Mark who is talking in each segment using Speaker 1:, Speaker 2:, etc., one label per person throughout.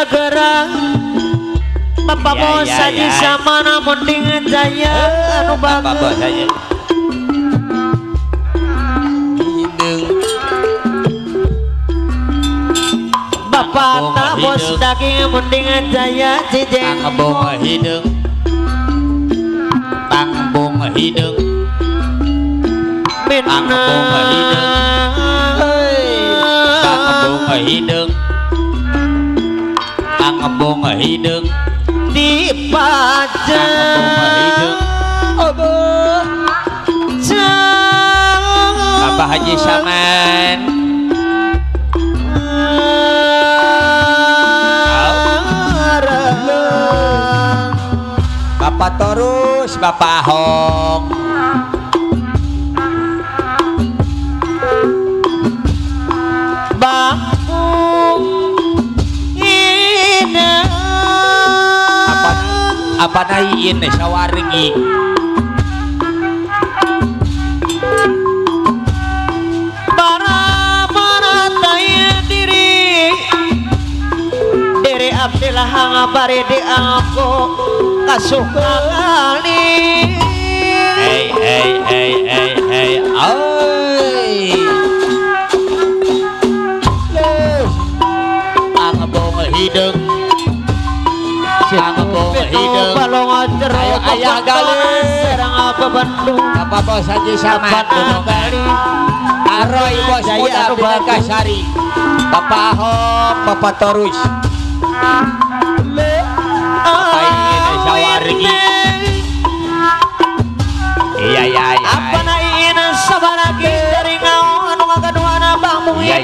Speaker 1: gerang Bapak Bos Haji Samana Mendingan Jaya anu bagus Bapak tak Bos Daging Mendingan Jaya Cijeng
Speaker 2: Bunga hidung Pang hidung
Speaker 1: Minang
Speaker 2: bunga hidung bunga hidung
Speaker 1: di pajak
Speaker 2: Bapak Haji Saman Bapak Torus Bapak Ahok apa naiin sawargi
Speaker 1: para taya diri Abdillah ngabari di aku kasuka kali
Speaker 2: hey bong hidung hidung
Speaker 1: balongan
Speaker 2: ayo ayah gali
Speaker 1: serang apa Bandung
Speaker 2: Bapak Bos Haji Saman
Speaker 1: gali
Speaker 2: Aroy Bos Muda Bineka Sari Bapak Ahok Bapak Torus Bapak ini sawargi iya
Speaker 1: apa na ini sabaragi dari ngau anu ngagaduana Bang Mung
Speaker 2: iya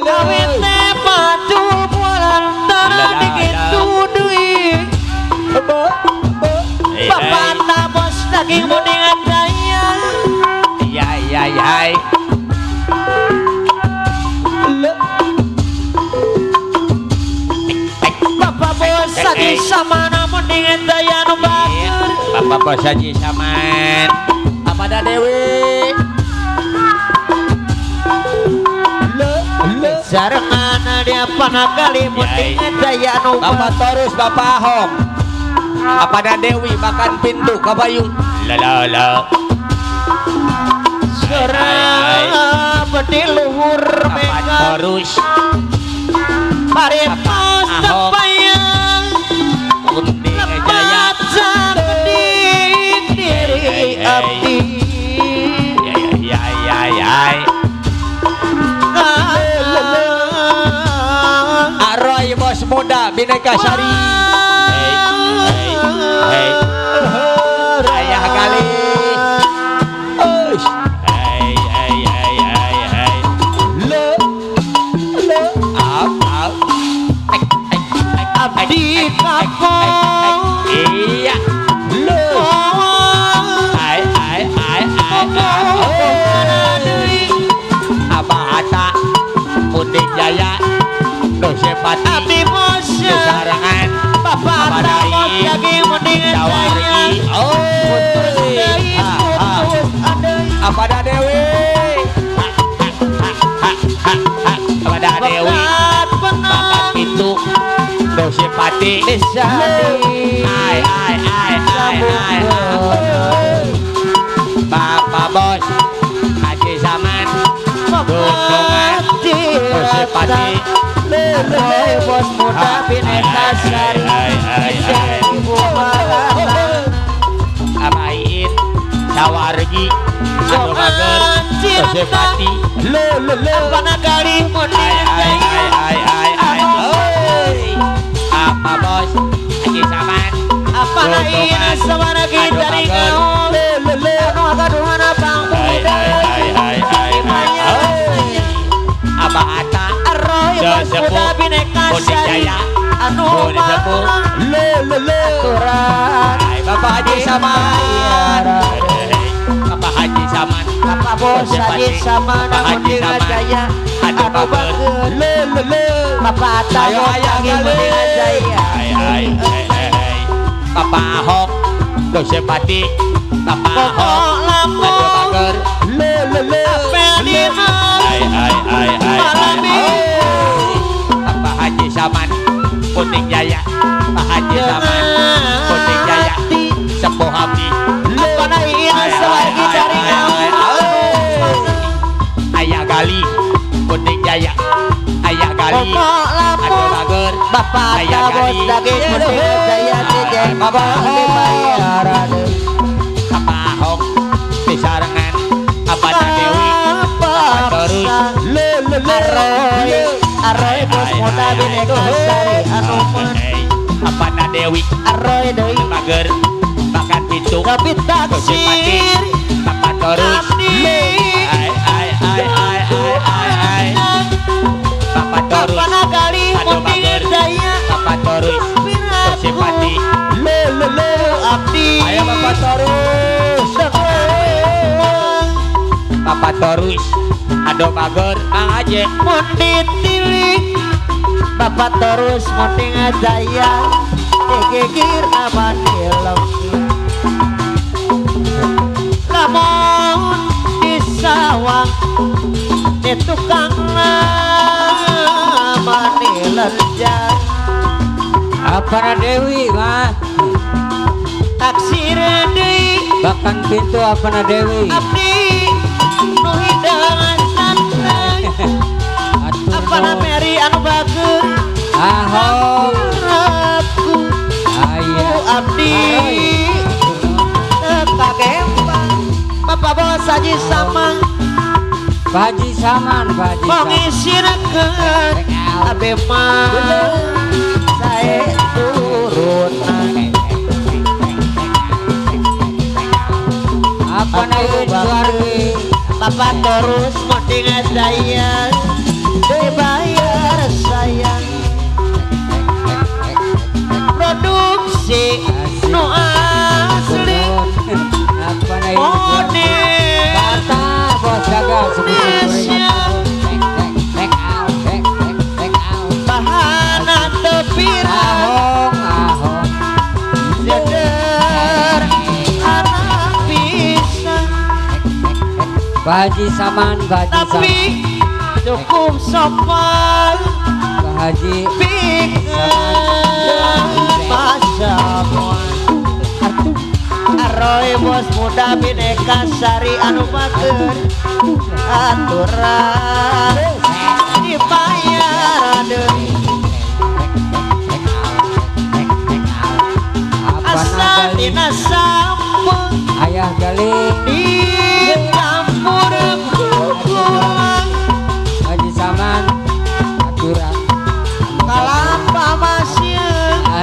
Speaker 1: Kawin teh patu bulan tanah dikit dudui Bapak tak Bos Daging Mendingan Jaya
Speaker 2: iya
Speaker 1: Bapak Bos Haji Samana Mendingan Jaya nu bagus
Speaker 2: Bapak Bos Haji Saman apa ada Dewi
Speaker 1: Sarengan dia panah kali Mendingan Jaya nu
Speaker 2: Bapak Torus Bapak Ahok apa ada Dewi makan pintu kabayun la
Speaker 1: Serang bedi luhur
Speaker 2: Bapak Torus
Speaker 1: Paripos tepayang
Speaker 2: Mendingan Jaya
Speaker 1: diri abdi
Speaker 2: Aroy Bos Muda Bineka Sari ayah kali
Speaker 1: abdi kapal
Speaker 2: iya Abah Hatta Munding Jaya Dosepati
Speaker 1: abdi Bos
Speaker 2: Sarangan
Speaker 1: Bapak tak Bos Daging Mendingan Jaya
Speaker 2: apa ada Dewi apa ada Dewi makan pintu Dosepati Bapak Bos Haji Saman Dundungan Dosepati
Speaker 1: Bos Muda Bineka Sari
Speaker 2: Abain Sawargi anu mager Dosepati
Speaker 1: Panah kali Mendingan Jaya
Speaker 2: apa Bos Haji Saman
Speaker 1: apa lain sawaragi dari kau anu agaduhan Bang
Speaker 2: apa Hatta
Speaker 1: Arroy Bos Muda Bineka Sari anu aturan
Speaker 2: Bapak Haji Saman Bapak Haji Saman
Speaker 1: Bapak Bos Haji Samana Mendingan Jaya anu bagus Bapak tak Bos Daging Mendingan Jaya
Speaker 2: Bapak Ahok Dosepati Bapak Ahok
Speaker 1: lampu
Speaker 2: anu mager
Speaker 1: apel di
Speaker 2: ai kuning jaya aya gali
Speaker 1: Pokok
Speaker 2: anu
Speaker 1: lamun
Speaker 2: bager
Speaker 1: Bapak
Speaker 2: aya
Speaker 1: bos
Speaker 2: gali
Speaker 1: daging kuning jaya jejen dibayar
Speaker 2: kapahong pisarengan abana dewi terus
Speaker 1: Aroy bos muda bineka sari anu men
Speaker 2: abana dewi
Speaker 1: Aroy deui
Speaker 2: bager makan pintu
Speaker 1: tapi taksir
Speaker 2: papa terus ai papa terus
Speaker 1: apana kali
Speaker 2: aduh
Speaker 1: munding
Speaker 2: bager
Speaker 1: daya
Speaker 2: papa terus simpati
Speaker 1: abdi
Speaker 2: ayo papa terus papa terus aduh bager mang aja
Speaker 1: mundit tilik bapak terus munding daya dikikir abadi lengki lamun di sawah di tukang mani lerja
Speaker 3: Apana Dewi mah
Speaker 1: taksir deui
Speaker 3: bahkan pintu apana Dewi
Speaker 1: abdi nu hidangan santai
Speaker 3: atur
Speaker 1: apana Mary anu bager
Speaker 3: ahong
Speaker 1: aku
Speaker 3: aya
Speaker 1: abdi kagembang bapak bos haji sama
Speaker 3: Baji Saman Baji Saman
Speaker 1: mengisirkan abe mah saya turunan
Speaker 3: apana Iin Suardi
Speaker 1: bapak terus mending saya dibayar saya produksi nu asli
Speaker 3: apana Iin Suardi kata bos gagal
Speaker 1: Indonesia bahana tepir
Speaker 3: ahong ahong
Speaker 1: deder anak bisa
Speaker 3: Baji Saman Baji Saman
Speaker 1: tapi cukup sopan
Speaker 3: Haji
Speaker 1: pikir masa Aroy bos muda bineka sari anu bager aturan dibayar deui asal dina sampun
Speaker 3: ayah galing
Speaker 1: dicampur kukulang
Speaker 3: Haji Saman aturan
Speaker 1: kalapa masih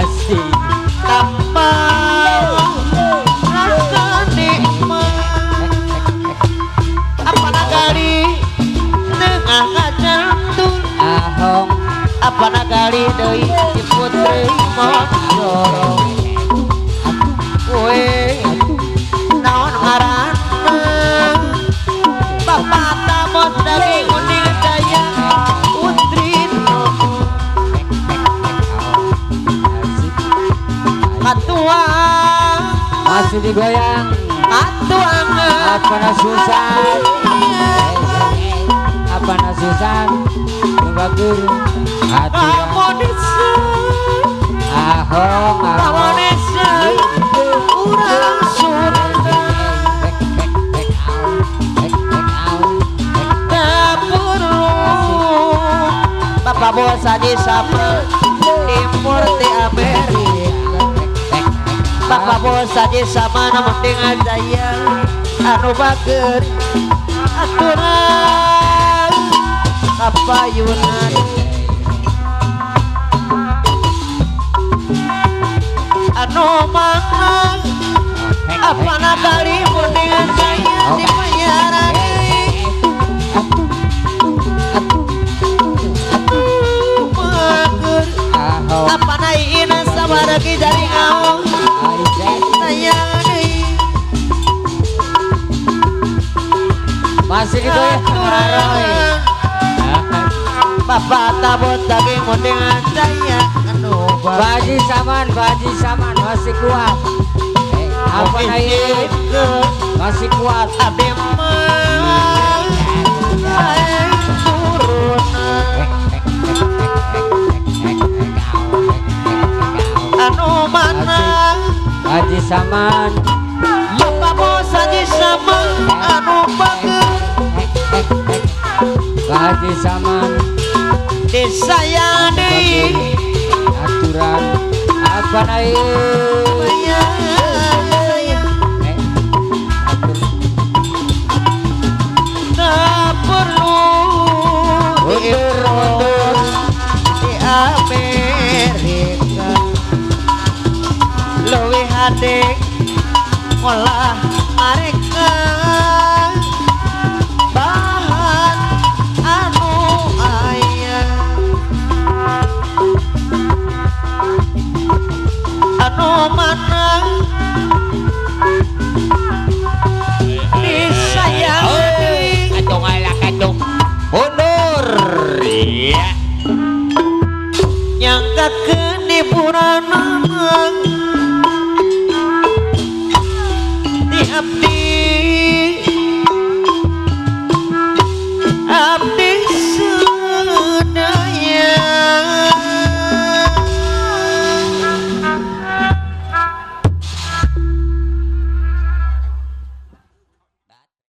Speaker 3: asik
Speaker 1: tanpa rasa nikmat apana kali tengah kacantul
Speaker 3: ahong
Speaker 1: apana kali deui di putri Mojoro we naon ngaranna bapak tabos dari uning daya putri katua
Speaker 3: masih digoyang
Speaker 1: katua
Speaker 3: apana Susan apana Susan ngebagur aturan
Speaker 1: Ramonesa
Speaker 3: ahong ahong
Speaker 1: Ramonesa urang surga dapur bapak bos haji sama timur di Amerika bapak bos haji sama namun dengan daya anu bager aturan kapayunan anu mangan apana kali dengan saya dibayaran bager
Speaker 3: ahong
Speaker 1: apana ieu sabaragi dari ngau sayang deui
Speaker 3: masih digoyang
Speaker 1: aturan bapak tabot daging dengan saya anu
Speaker 3: Baji Saman masih kuat apa naik masih kuat
Speaker 1: abdi mah turunan anu mana
Speaker 3: Baji Saman
Speaker 1: bapak bos haji sama anu bager
Speaker 3: Haji Saman
Speaker 1: disayani
Speaker 3: aturan apa naik
Speaker 1: tak perlu diurut di Amerika lebih hadek olah mereka bahan anu ayah anu mana disayangi
Speaker 2: Kacung ala kacung mundur iya
Speaker 1: nyangka keniburan